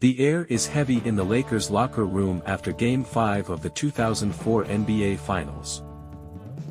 The air is heavy in the Lakers' locker room after Game 5 of the 2004 NBA Finals.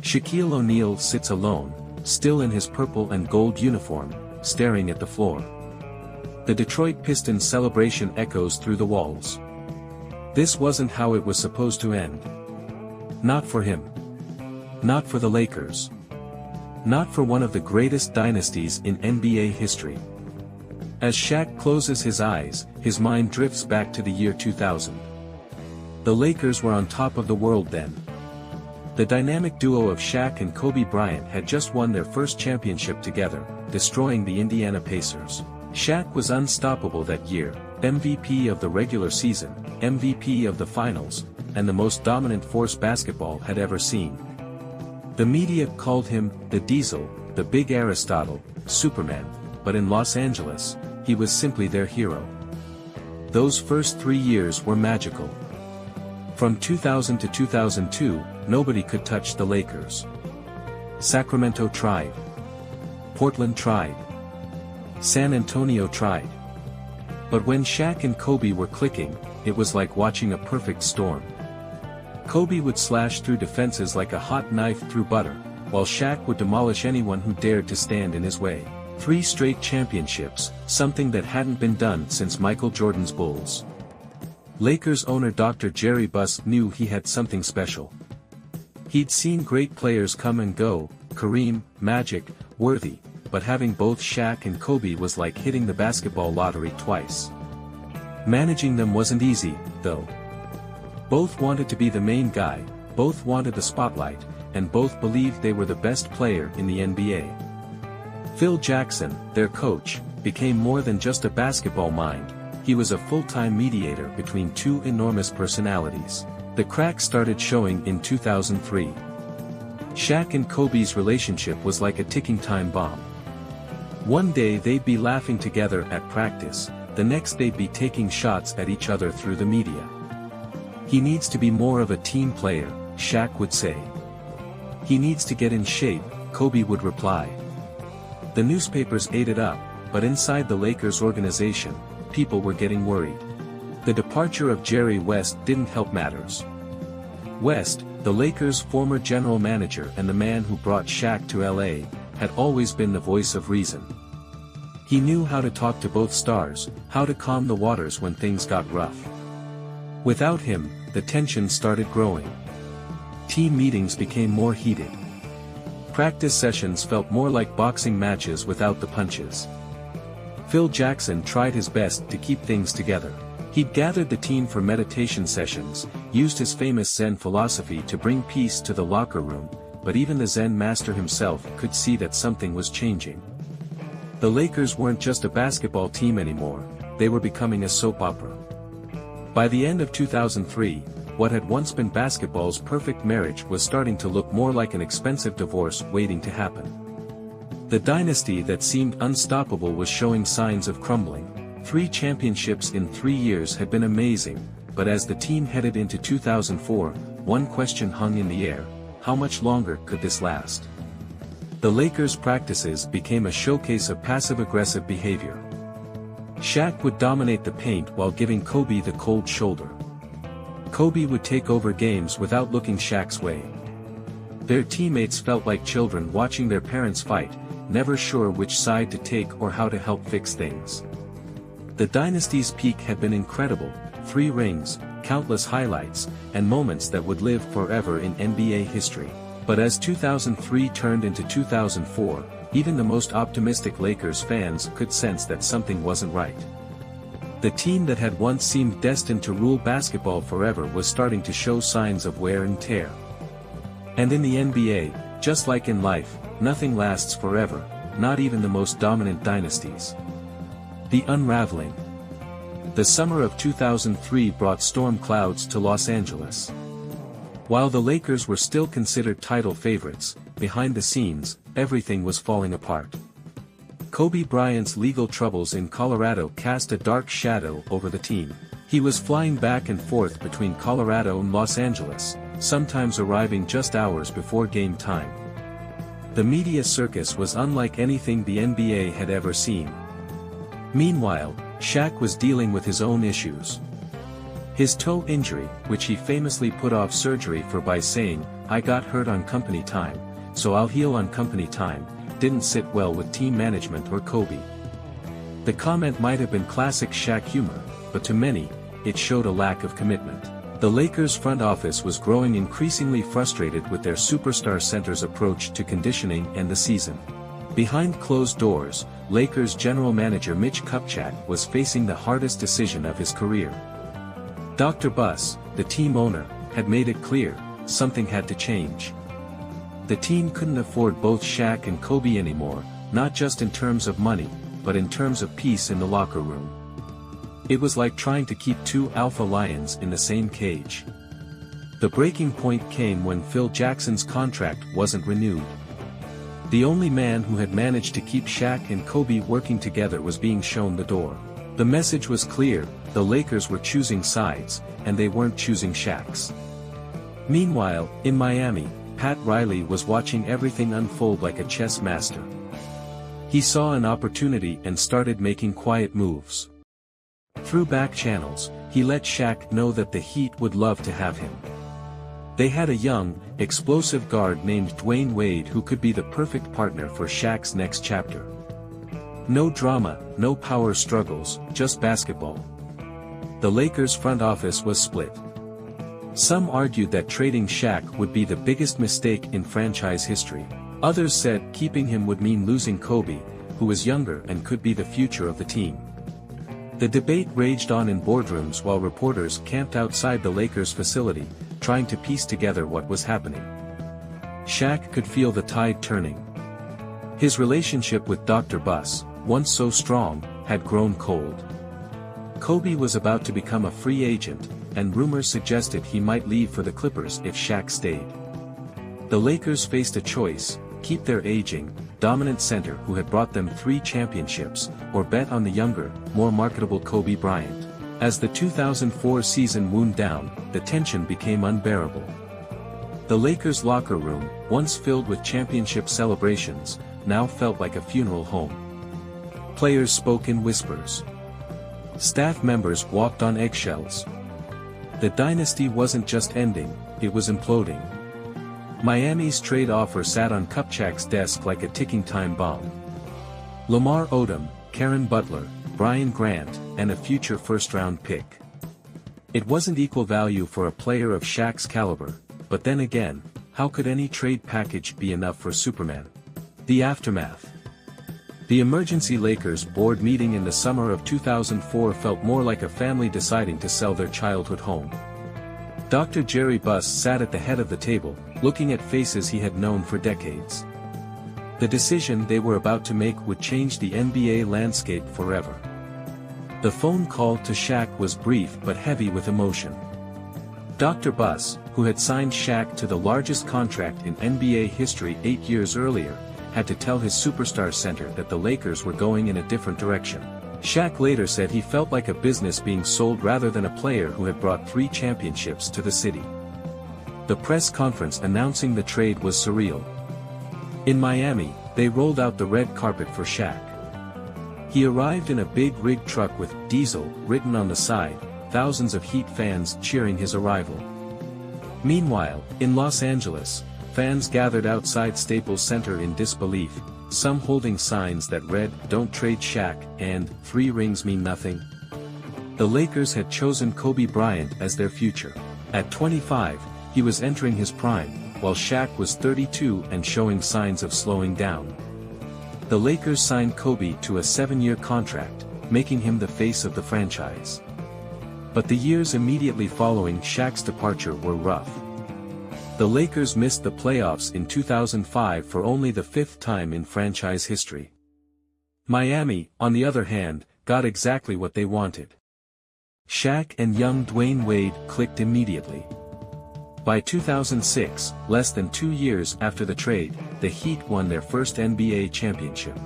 Shaquille O'Neal sits alone, still in his purple and gold uniform, staring at the floor. The Detroit Pistons celebration echoes through the walls. This wasn't how it was supposed to end. Not for him. Not for the Lakers. Not for one of the greatest dynasties in NBA history. As Shaq closes his eyes, his mind drifts back to the year 2000. The Lakers were on top of the world then. The dynamic duo of Shaq and Kobe Bryant had just won their first championship together, destroying the Indiana Pacers. Shaq was unstoppable that year, MVP of the regular season, MVP of the finals, and the most dominant force basketball had ever seen. The media called him the Diesel, the Big Aristotle, Superman, but in Los Angeles, he was simply their hero. Those first 3 years were magical. From 2000 to 2002, nobody could touch the Lakers. Sacramento tried. Portland tried. San Antonio tried. But when Shaq and Kobe were clicking, it was like watching a perfect storm. Kobe would slash through defenses like a hot knife through butter, while Shaq would demolish anyone who dared to stand in his way. 3 straight championships, something that hadn't been done since Michael Jordan's Bulls. Lakers owner Dr. Jerry Buss knew he had something special. He'd seen great players come and go, Kareem, Magic, Worthy, but having both Shaq and Kobe was like hitting the basketball lottery twice. Managing them wasn't easy, though. Both wanted to be the main guy, both wanted the spotlight, and both believed they were the best player in the NBA. PhilJackson, their coach, became more than just a basketball mind, he was a full-time mediator between 2 enormous personalities. The cracks started showing in 2003. Shaq and Kobe's relationship was like a ticking time bomb. One day they'd be laughing together at practice, the next they'd be taking shots at each other through the media. "He needs to be more of a team player," Shaq would say. "He needs to get in shape," Kobe would reply. The newspapers ate it up, but inside the Lakers organization, people were getting worried. The departure of Jerry West didn't help matters. West, the Lakers' former general manager and the man who brought Shaq to LA, had always been the voice of reason. He knew how to talk to both stars, how to calm the waters when things got rough. Without him, the tension started growing. Team meetings became more heated. Practice sessions felt more like boxing matches without the punches. PhilJackson tried his best to keep things together. He'd gathered the team for meditation sessions, used his famous Zen philosophy to bring peace to the locker room, but even the Zen master himself could see that something was changing. The Lakers weren't just a basketball team anymore, they were becoming a soap opera. By the end of 2003, what had once been basketball's perfect marriage was starting to look more like an expensive divorce waiting to happen. The dynasty that seemed unstoppable was showing signs of crumbling. 3 championships in 3 years had been amazing, but as the team headed into 2004, one question hung in the air: how much longer could this last? The Lakers' practices became a showcase of passive-aggressive behavior. Shaq would dominate the paint while giving Kobe the cold shoulder. Kobe would take over games without looking Shaq's way. Their teammates felt like children watching their parents fight, never sure which side to take or how to help fix things. The dynasty's peak had been incredible: 3 rings, countless highlights, and moments that would live forever in NBA history. But as 2003 turned into 2004, even the most optimistic Lakers fans could sense that something wasn't right. The team that had once seemed destined to rule basketball forever was starting to show signs of wear and tear. And in the NBA, just like in life, nothing lasts forever, not even the most dominant dynasties. The unraveling. The summer of 2003 brought storm clouds to Los Angeles. While the Lakers were still considered title favorites, behind the scenes, everything was falling apart. Kobe Bryant's legal troubles in Colorado cast a dark shadow over the team. He was flying back and forth between Colorado and Los Angeles, sometimes arriving just hours before game time. The media circus was unlike anything the NBA had ever seen. Meanwhile, Shaq was dealing with his own issues. His toe injury, which he famously put off surgery for by saying, "I got hurt on company time, so I'll heal on company time," didn't sit well with team management or Kobe. The comment might have been classic Shaq humor, but to many, it showed a lack of commitment. The Lakers front office was growing increasingly frustrated with their superstar center's approach to conditioning and the season. Behind closed doors, Lakers general manager Mitch Kupchak was facing the hardest decision of his career. Dr. Buss, the team owner, had made it clear, something had to change. The team couldn't afford both Shaq and Kobe anymore, not just in terms of money, but in terms of peace in the locker room. It was like trying to keep two alpha lions in the same cage. The breaking point came when PhilJackson's contract wasn't renewed. The only man who had managed to keep Shaq and Kobe working together was being shown the door. The message was clear, the Lakers were choosing sides, and they weren't choosing Shaq's. Meanwhile, in Miami, Pat Riley was watching everything unfold like a chess master. He saw an opportunity and started making quiet moves. Through back channels, he let Shaq know that the Heat would love to have him. They had a young, explosive guard named Dwayne Wade who could be the perfect partner for Shaq's next chapter. No drama, no power struggles, just basketball. The Lakers' front office was split. Some argued that trading Shaq would be the biggest mistake in franchise history. Others said keeping him would mean losing Kobe, who was younger and could be the future of the team. The debate raged on in boardrooms while reporters camped outside the Lakers' facility, trying to piece together what was happening. Shaq could feel the tide turning. His relationship with Dr. Buss, once so strong, had grown cold. Kobe was about to become a free agent, and rumors suggested he might leave for the Clippers if Shaq stayed. The Lakers faced a choice: keep their aging, dominant center who had brought them 3 championships, or bet on the younger, more marketable Kobe Bryant. As the 2004 season wound down, the tension became unbearable. The Lakers' locker room, once filled with championship celebrations, now felt like a funeral home. Players spoke in whispers. Staff members walked on eggshells. The dynasty wasn't just ending, it was imploding. Miami's trade offer sat on Kupchak's desk like a ticking time bomb. Lamar Odom, Karen Butler, Brian Grant, and a future first-round pick. It wasn't equal value for a player of Shaq's caliber, but then again, how could any trade package be enough for Superman? The aftermath. The emergency Lakers board meeting in the summer of 2004 felt more like a family deciding to sell their childhood home. Dr. Jerry Buss sat at the head of the table, looking at faces he had known for decades. The decision they were about to make would change the NBA landscape forever. The phone call to Shaq was brief but heavy with emotion. Dr. Buss, who had signed Shaq to the largest contract in NBA history 8 years earlier, had to tell his superstar center that the Lakers were going in a different direction. Shaq later said he felt like a business being sold rather than a player who had brought 3 championships to the city. The press conference announcing the trade was surreal. In Miami, they rolled out the red carpet for Shaq. He arrived in a big rig truck with "Diesel" written on the side, thousands of Heat fans cheering his arrival. Meanwhile, in Los Angeles, fans gathered outside Staples Center in disbelief, some holding signs that read, "Don't trade Shaq," and "3 rings mean nothing." The Lakers had chosen Kobe Bryant as their future. At 25, he was entering his prime, while Shaq was 32 and showing signs of slowing down. The Lakers signed Kobe to a 7-year contract, making him the face of the franchise. But the years immediately following Shaq's departure were rough. The Lakers missed the playoffs in 2005 for only the 5th time in franchise history. Miami, on the other hand, got exactly what they wanted. Shaq and young Dwayne Wade clicked immediately. By 2006, less than 2 years after the trade, the Heat won their first NBA championship.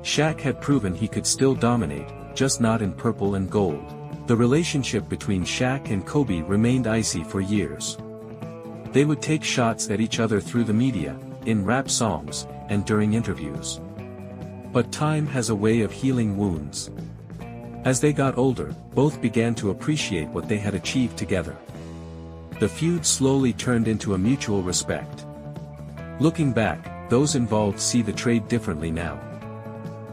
Shaq had proven he could still dominate, just not in purple and gold. The relationship between Shaq and Kobe remained icy for years. They would take shots at each other through the media, in rap songs, and during interviews. But time has a way of healing wounds. As they got older, both began to appreciate what they had achieved together. The feud slowly turned into a mutual respect. Looking back, those involved see the trade differently now.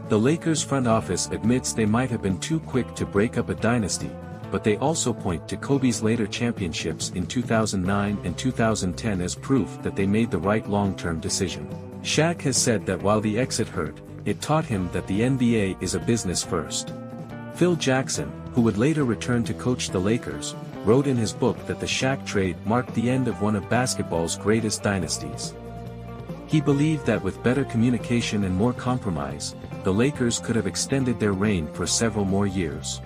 The Lakers front office admits they might have been too quick to break up a dynasty, but they also point to Kobe's later championships in 2009 and 2010 as proof that they made the right long-term decision. Shaq has said that while the exit hurt, it taught him that the NBA is a business first. PhilJackson, who would later return to coach the Lakers, wrote in his book that the Shaq trade marked the end of one of basketball's greatest dynasties. He believed that with better communication and more compromise, the Lakers could have extended their reign for several more years.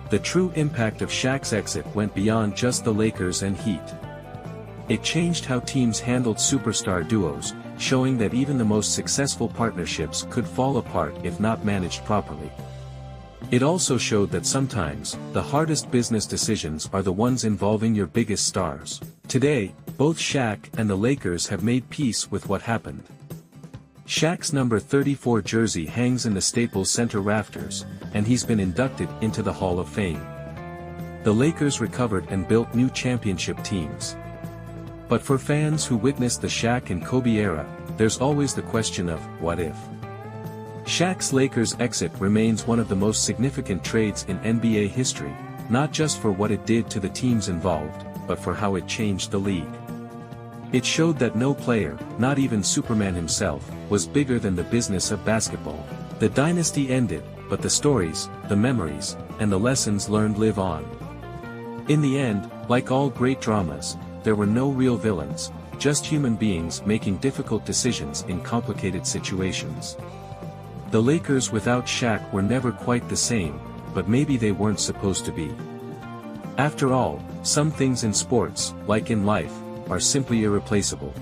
The true impact of Shaq's exit went beyond just the Lakers and Heat. It changed how teams handled superstar duos, showing that even the most successful partnerships could fall apart if not managed properly. It also showed that sometimes, the hardest business decisions are the ones involving your biggest stars. Today, both Shaq and the Lakers have made peace with what happened. Shaq's number 34 jersey hangs in the Staples Center rafters, and he's been inducted into the Hall of Fame. The Lakers recovered and built new championship teams. But for fans who witnessed the Shaq and Kobe era, there's always the question of, what if? Shaq's Lakers exit remains one of the most significant trades in NBA history, not just for what it did to the teams involved, but for how it changed the league. It showed that no player, not even Superman himself, was bigger than the business of basketball. The dynasty ended, but the stories, the memories, and the lessons learned live on. In the end, like all great dramas, there were no real villains, just human beings making difficult decisions in complicated situations. The Lakers without Shaq were never quite the same, but maybe they weren't supposed to be. After all, some things in sports, like in life, are simply irreplaceable.